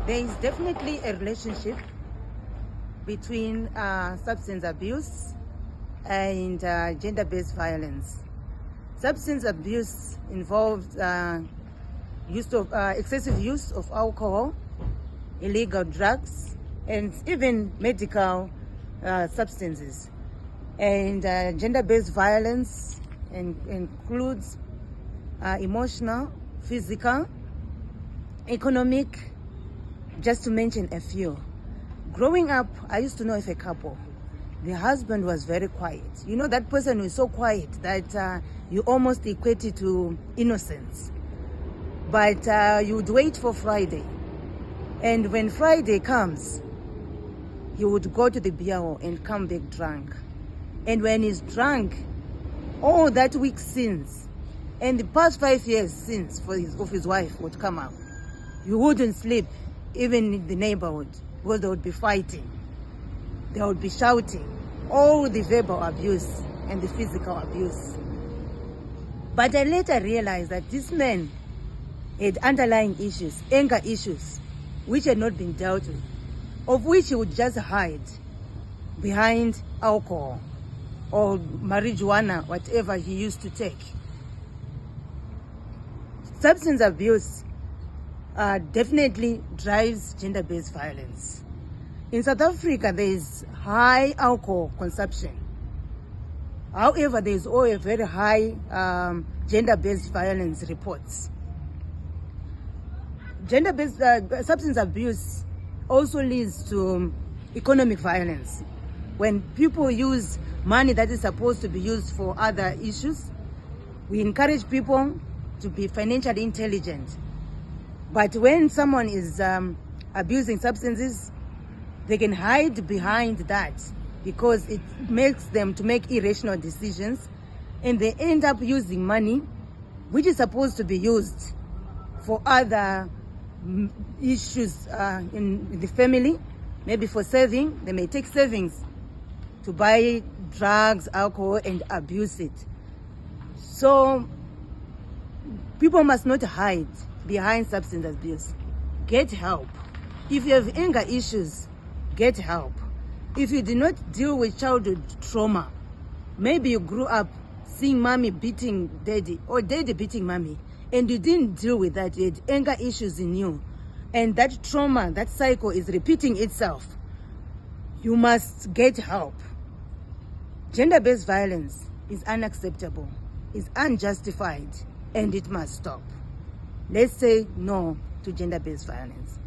There is definitely a relationship between substance abuse and gender-based violence. Substance abuse involves excessive use of alcohol, illegal drugs, and even medical substances. And gender-based violence includes emotional, physical, economic, just to mention a few. Growing up, I used to know of a couple. The husband was very quiet. You know, that person who is so quiet that you almost equate it to innocence. But you would wait for Friday. And when Friday comes, he would go to the beer hall and come back drunk. And when he's drunk, all that week's sins and the past 5 years sins of his wife would come up. You wouldn't sleep, even in the neighborhood, because they would be fighting. They would be shouting, all the verbal abuse and the physical abuse. But I later realized that this man had underlying issues, anger issues, which had not been dealt with, of which he would just hide behind alcohol or marijuana, whatever he used to take. Substance abuse definitely drives gender-based violence. In South Africa, there is high alcohol consumption. However, there is always very high gender-based violence reports. Gender-based substance abuse also leads to economic violence. When people use money that is supposed to be used for other issues, we encourage people to be financially intelligent. But when someone is abusing substances, they can hide behind that because it makes them to make irrational decisions, and they end up using money which is supposed to be used for other issues in the family, maybe for saving. They may take savings to buy drugs, alcohol, and abuse it. So people must not hide behind substance abuse. Get help. If you have anger issues, get help. If you did not deal with childhood trauma, maybe you grew up seeing mommy beating daddy or daddy beating mommy, and you didn't deal with that, you had anger issues in you, and that trauma, that cycle is repeating itself, you must get help. Gender-based violence is unacceptable, is unjustified, and it must stop. Let's say no to gender-based violence.